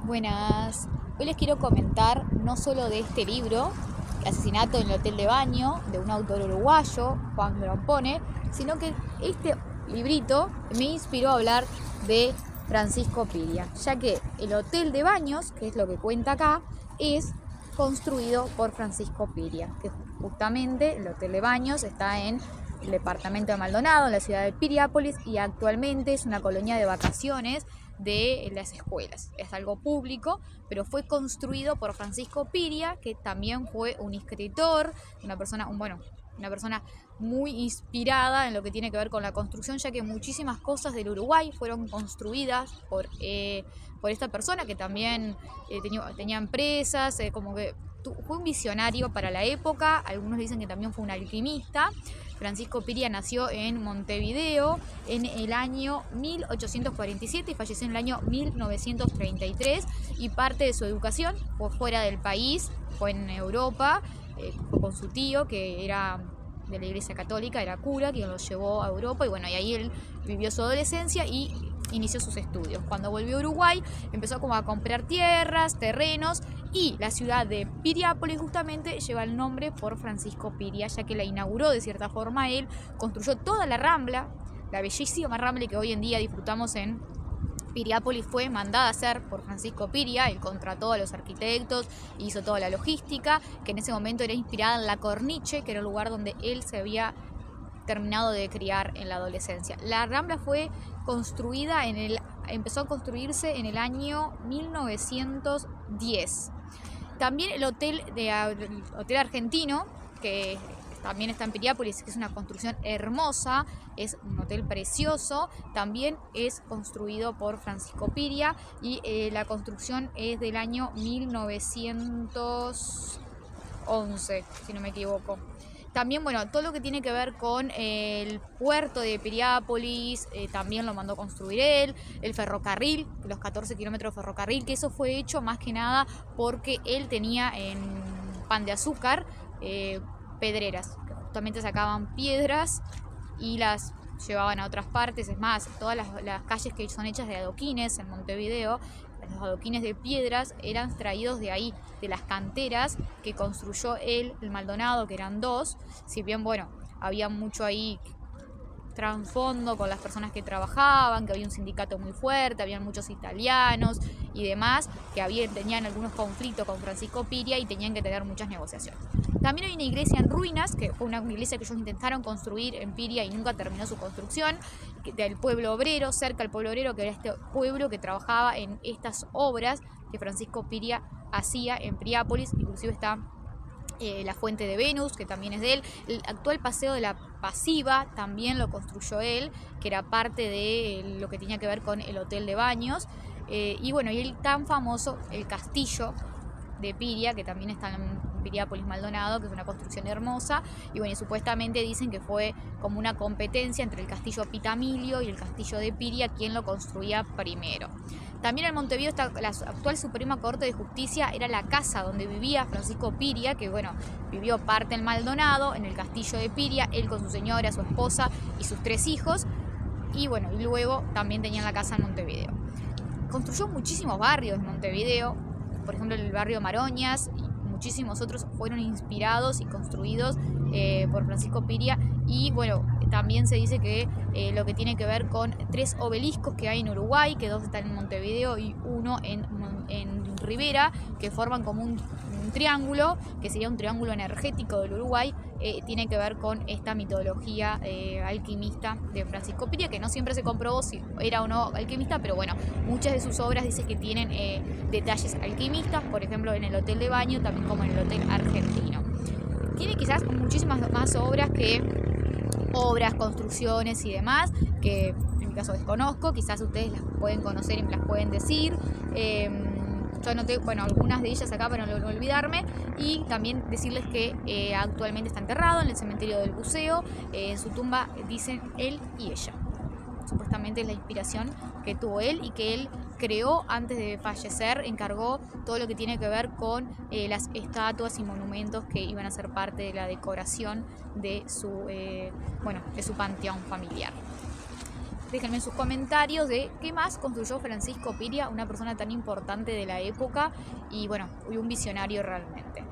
Buenas, hoy les quiero comentar no solo de este libro, Asesinato en el Hotel de Baño, de un autor uruguayo, Juan Grompone, sino que este librito me inspiró a hablar de Francisco Piria, ya que el Hotel de Baños, que es lo que cuenta acá, es construido por Francisco Piria, que justamente el Hotel de Baños está en el departamento de Maldonado, en la ciudad de Piriápolis, y actualmente es una colonia de vacaciones de las escuelas. Es algo público, pero fue construido por Francisco Piria, que también fue un escritor, una persona muy inspirada en lo que tiene que ver con la construcción, ya que muchísimas cosas del Uruguay fueron construidas por esta persona, que también tenía empresas, como que fue un visionario para la época. Algunos dicen que también fue un alquimista. Francisco Piria nació en Montevideo en el año 1847 y falleció en el año 1933, y parte de su educación fue fuera del país, fue en Europa, fue con su tío, que era de la Iglesia Católica, era cura, quien lo llevó a Europa, y bueno, y ahí él vivió su adolescencia y inició sus estudios. Cuando volvió a Uruguay, empezó como a comprar tierras, terrenos, y la ciudad de Piriápolis justamente lleva el nombre por Francisco Piria, ya que la inauguró de cierta forma él, construyó toda la Rambla, la bellísima Rambla que hoy en día disfrutamos en Piriápolis. Fue mandada a hacer por Francisco Piria. Él contrató a los arquitectos, hizo toda la logística, que en ese momento era inspirada en La Corniche, que era el lugar donde él se había terminado de criar en la adolescencia. La Rambla empezó a construirse en el año 1910. También el hotel argentino, que también está en Piriápolis, que es una construcción hermosa, es un hotel precioso, también es construido por Francisco Piria, y la construcción es del año 1911, si no me equivoco. También, bueno, todo lo que tiene que ver con el puerto de Piriápolis, también lo mandó construir él. El ferrocarril, los 14 kilómetros de ferrocarril, que eso fue hecho más que nada porque él tenía en Pan de Azúcar pedreras, que justamente sacaban piedras y las llevaban a otras partes. Es más, todas las calles que son hechas de adoquines en Montevideo, los adoquines de piedras eran traídos de ahí, de las canteras que construyó él, el Maldonado, que eran dos. Si bien, bueno, había mucho ahí trasfondo con las personas que trabajaban, que había un sindicato muy fuerte, habían muchos italianos y demás, que tenían algunos conflictos con Francisco Piria y tenían que tener muchas negociaciones. También hay una iglesia en ruinas, que fue una iglesia que ellos intentaron construir en Piria y nunca terminó su construcción, del pueblo obrero, cerca del pueblo obrero, que era este pueblo que trabajaba en estas obras que Francisco Piria hacía en Piriápolis. Inclusive está la fuente de Venus, que también es de él. El actual paseo de la Pasiva también lo construyó él, que era parte de lo que tenía que ver con el Hotel de Baños. Y bueno, y el tan famoso, el castillo de Piria, que también está en Piriápolis Maldonado, que es una construcción hermosa. Y bueno, y supuestamente dicen que fue como una competencia entre el castillo Pitamilio y el castillo de Piria, quien lo construía primero. También en Montevideo está la actual Suprema Corte de Justicia, era la casa donde vivía Francisco Piria, que bueno, vivió parte en Maldonado, en el castillo de Piria, él con su señora, su esposa y sus 3 hijos. Y bueno, y luego también tenían la casa en Montevideo. Construyó muchísimos barrios en Montevideo, por ejemplo el barrio Maroñas, y muchísimos otros fueron inspirados y construidos por Francisco Piria. Y bueno, también se dice que lo que tiene que ver con 3 obeliscos que hay en Uruguay, que 2 están en Montevideo y 1 en Rivera, que forman como un triángulo, que sería un triángulo energético del Uruguay. Tiene que ver con esta mitología alquimista de Francisco Piria, que no siempre se comprobó si era o no alquimista, pero bueno, muchas de sus obras dicen que tienen detalles alquimistas, por ejemplo en el Hotel de Baño, también como en el Hotel Argentino. Tiene quizás muchísimas más obras, construcciones y demás, que en mi caso desconozco, quizás ustedes las pueden conocer y me las pueden decir. Yo anoté, bueno, algunas de ellas acá para no olvidarme, y también decirles que actualmente está enterrado en el cementerio del Buceo. En su tumba dicen él y ella. Supuestamente es la inspiración que tuvo él y que él creó antes de fallecer. Encargó todo lo que tiene que ver con las estatuas y monumentos que iban a ser parte de la decoración de su panteón familiar. Déjenme en sus comentarios de qué más construyó Francisco Piria, una persona tan importante de la época y bueno, un visionario realmente.